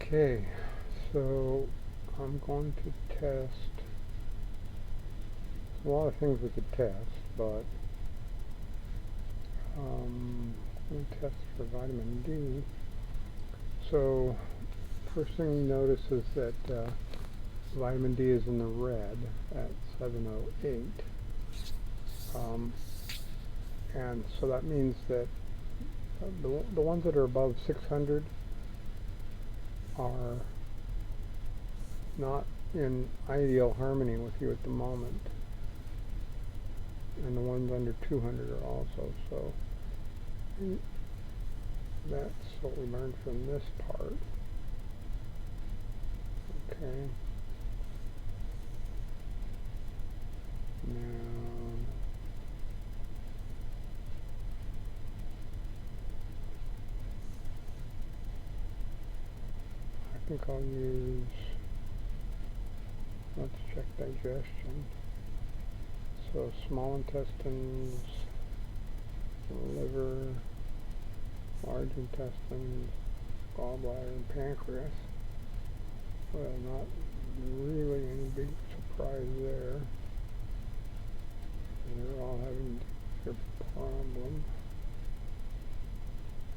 Okay, so I'm going to test a lot of things we could test, but I'm going to test for vitamin D. So first thing you notice is that vitamin D is in the red at 708. And so that means that the ones that are above 600 are not in ideal harmony with you at the moment, and the ones under 200 are also. So that's what we learned from this part. Okay. Now I think I'll use, let's check digestion. So small intestines, liver, large intestines, gallbladder, and pancreas. Well, not really any big surprise there. They're all having their problem.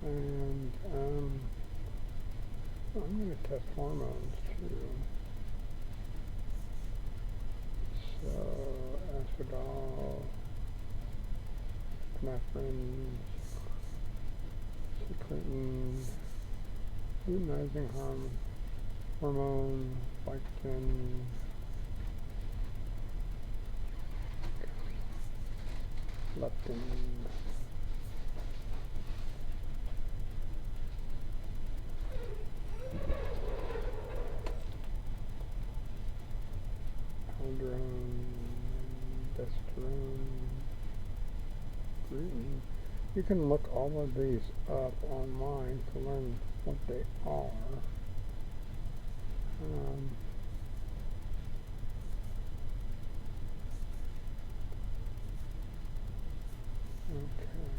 And I'm going to test hormones too. So estradiol, epinephrine, secretin, luteinizing hormone, glycogen, leptin. Aldosterone, bestosterone, gluten. You can look all of these up online to learn what they are. Okay,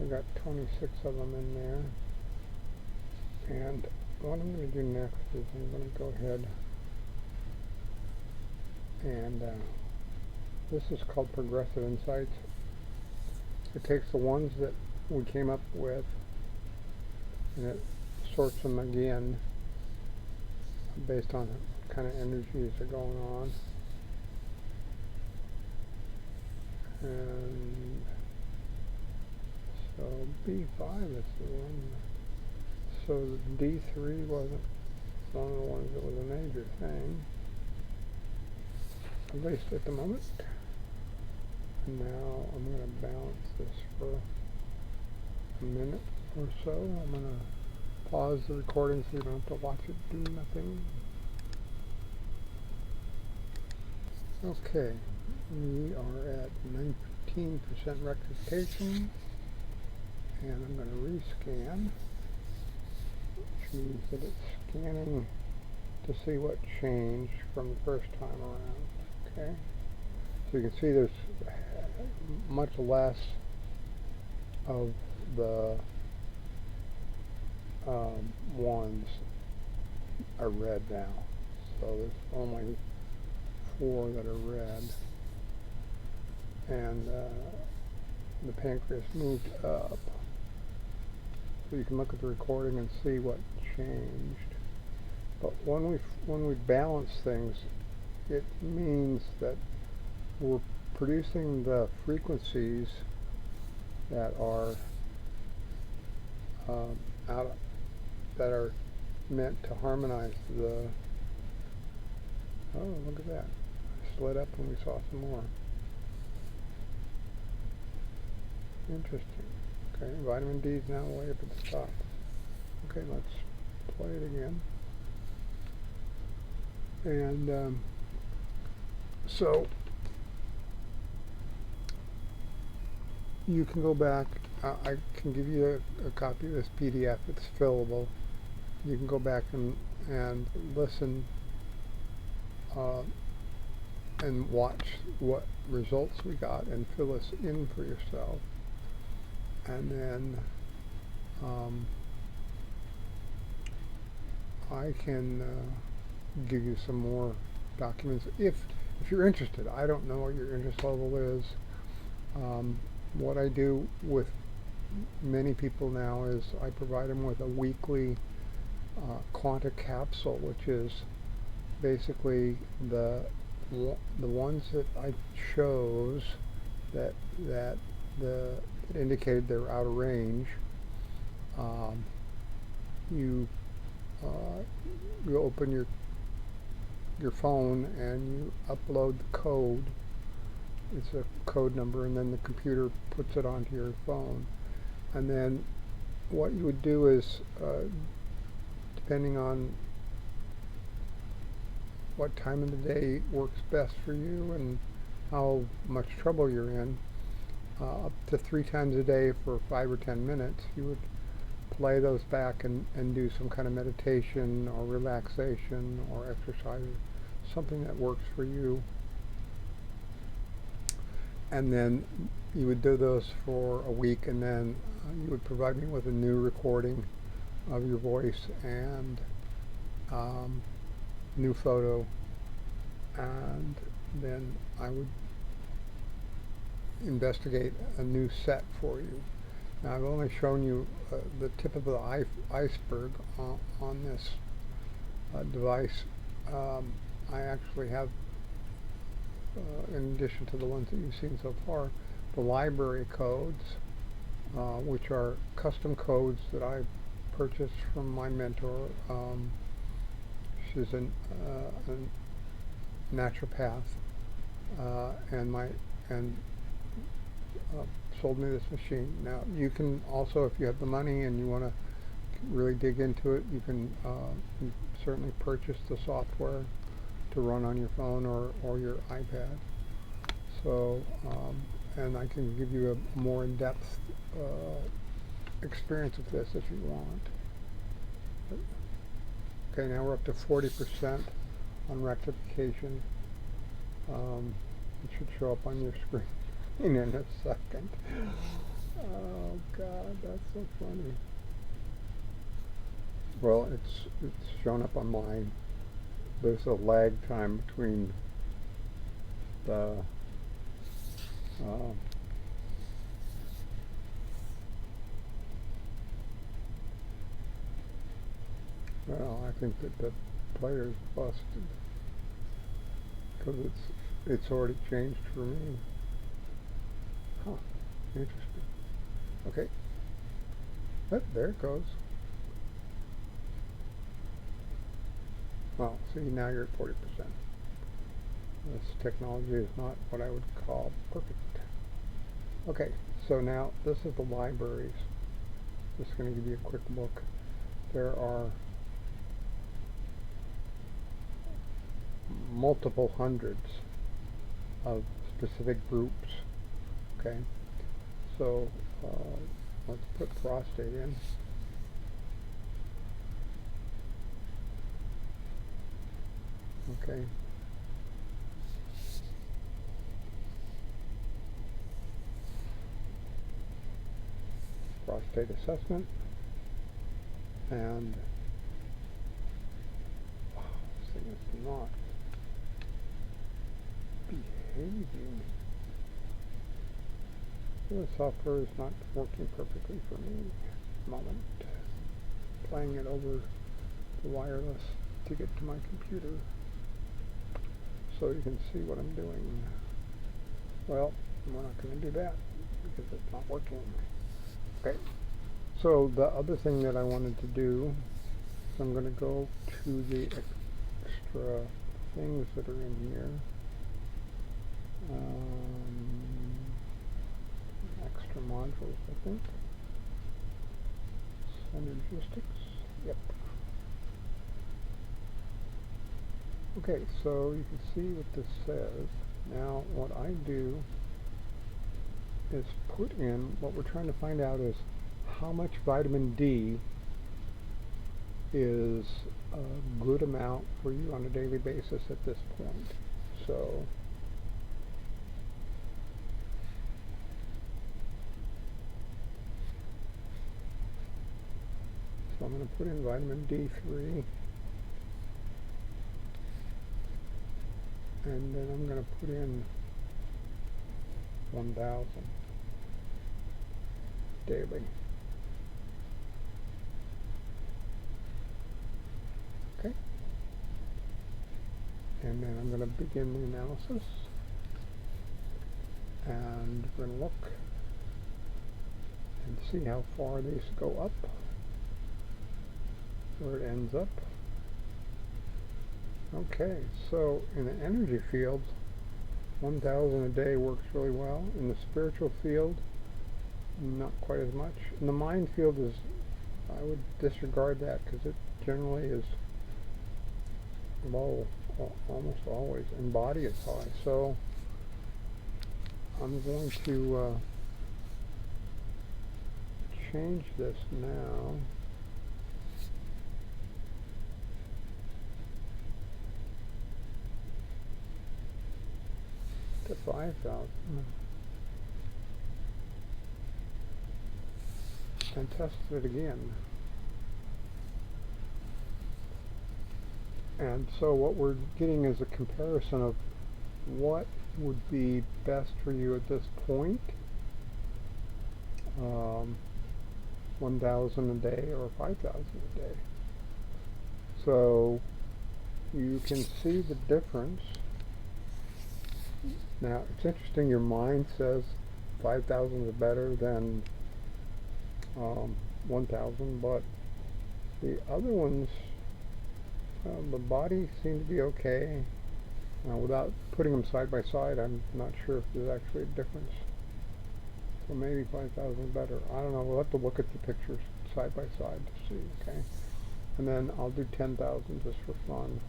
I got 26 of them in there. And what I'm going to do next is I'm going to go ahead and this is called Progressive Insights. It takes the ones that we came up with and it sorts them again based on what kind of energies are going on. And so B5 is the one. So D3 wasn't one of the ones that was a major thing, at least at the moment. And now I'm going to balance this for a minute or so. I'm going to pause the recording so you don't have to watch it do nothing. Okay, we are at 19% rectification, and I'm going to rescan, which means that it's scanning to see what changed from the first time around. Okay, so you can see there's much less of the ones are red now, so there's only 4 that are red, and the pancreas moved up. So you can look at the recording and see what changed. But when we balance things, it means that we're producing the frequencies that are that are meant to harmonize the. Oh, look at that! I slid up and we saw some more. Interesting. Okay, vitamin D is now way up at the top. Okay, let's play it again. And so you can go back. I can give you a copy of this PDF. It's fillable. You can go back and listen and watch what results we got and fill this in for yourself. And then I can give you some more documents if you're interested. I don't know what your interest level is. What I do with many people now is I provide them with a weekly Quanta capsule, which is basically the ones that I chose that indicated they're out of range. You open your phone and you upload the code. It's a code number, and then the computer puts it onto your phone. And then what you would do is, depending on what time of the day works best for you and how much trouble you're in, up to 3 times a day for 5 or 10 minutes, you would play those back and do some kind of meditation or relaxation or exercise, something that works for you. And then you would do those for a week, and then you would provide me with a new recording of your voice and new photo, and then I would investigate a new set for you. Now, I've only shown you the tip of the iceberg on this device. I actually have, in addition to the ones that you've seen so far, the library codes, which are custom codes that I purchased from my mentor. She's a naturopath, and sold me this machine. Now, you can also, if you have the money and you want to really dig into it, you can certainly purchase the software to run on your phone or your iPad. So, and I can give you a more in-depth experience of this if you want. Okay, now we're up to 40% on rectification. It should show up on your screen in a second. Oh God, that's so funny. Well, it's shown up on mine. There's a lag time between the well, I think that the player's busted because it's already changed for me. Huh, interesting. Okay, but there it goes. Well, see, now you're at 40%. This technology is not what I would call perfect. Okay, so now this is the libraries. Just going to give you a quick look. There are multiple hundreds of specific groups. Okay, so let's put prostate in. Okay. Prostate assessment, and wow, this thing is not behaving. The software is not working perfectly for me at the moment. Playing it over the wireless to get to my computer so you can see what I'm doing. Well, we're not going to do that because it's not working. Okay, so the other thing that I wanted to do, so I'm going to go to the extra things that are in here. Extra modules, I think. Synergistics, yep. Okay, so you can see what this says. Now, what I do is put in, what we're trying to find out is how much vitamin D is a good amount for you on a daily basis at this point. So I'm going to put in vitamin D3. and then I'm going to put in 1,000 daily. Okay. And then I'm going to begin the analysis, and we're going to look and see how far these go up, where it ends up. Okay, so in the energy field, 1,000 a day works really well. In the spiritual field, not quite as much. In the mind field, I would disregard that because it generally is low, almost always, and body is high. So I'm going to change this now to 5,000 and test it again. And so what we're getting is a comparison of what would be best for you at this point, 1,000 a day or 5,000 a day. So you can see the difference. Now it's interesting, your mind says 5,000 is better than 1,000, but the other ones, the body seemed to be okay. Without putting them side by side, I'm not sure if there's actually a difference. So maybe 5,000 is better. I don't know. We'll have to look at the pictures side by side to see. Okay, and then I'll do 10,000 just for fun.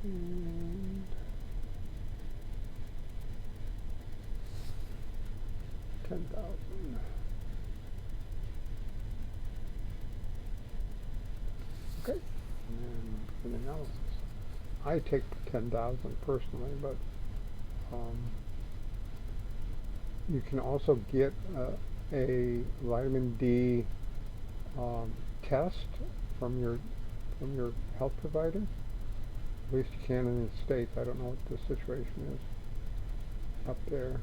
And 10,000. Okay, and then for the analysis, I take 10,000 personally, but you can also get a vitamin D test from your health provider. At least you can in the States. I don't know what the situation is up there.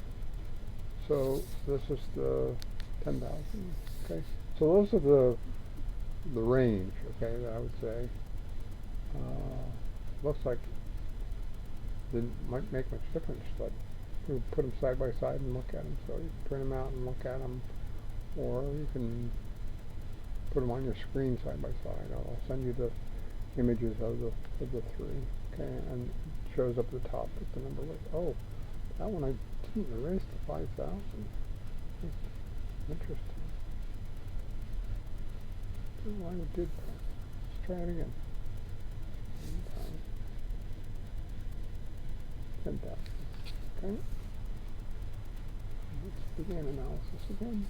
So this is the 10,000. Okay. So those are the range. Okay, that I would say. Looks like it might make much difference, but you put them side by side and look at them. So you can print them out and look at them, or you can put them on your screen side by side. I'll send you the images of the three. Okay, and it shows up at the top what the number was. Oh, that one I didn't erase the 5,000. Interesting. I don't know why we did that. Let's try it again. 10,000. Okay. Let's begin analysis again.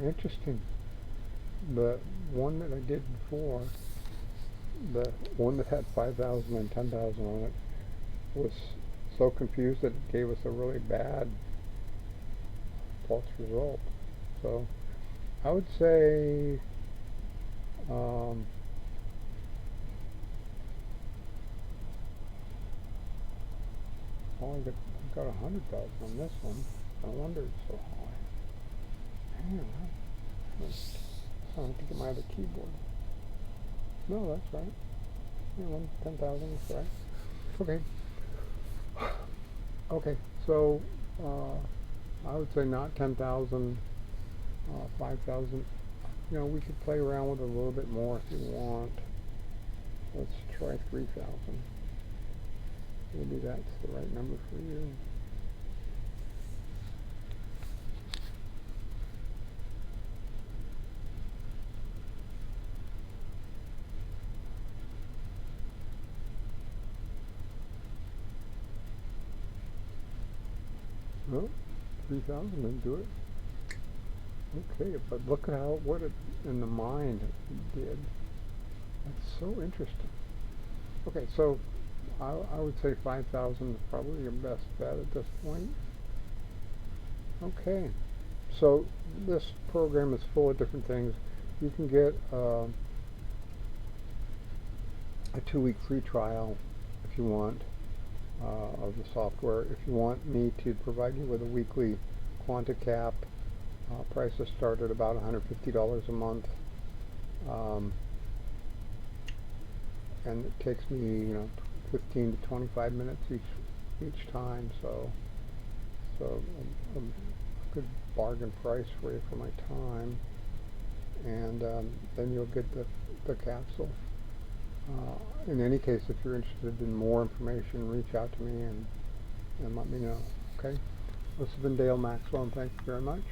Interesting. The one that I did before, the one that had 5,000 and 10,000 on it, was so confused that it gave us a really bad false result. So I would say I got 100,000 on this one. No wonder it's so high. Man, I have to get my other keyboard. No, that's right. 10,000 is right. Okay. Okay, so I would say not 10,000, 5,000. You know, we could play around with it a little bit more if you want. Let's try 3,000. Maybe that's the right number for you. Well, 3,000 didn't do it. Okay, but look at what it in the mind did. That's so interesting. Okay, so I would say 5,000 is probably your best bet at this point. Okay, so this program is full of different things. You can get a 2-week free trial if you want of the software. If you want me to provide you with a weekly QuantiCap, prices start at about $150 a month, and it takes me 15 to 25 minutes each time, so a good bargain price for you for my time. And then you'll get the capsule. In any case, if you're interested in more information, reach out to me and let me know. Okay? This has been Dale Maxwell, and thank you very much.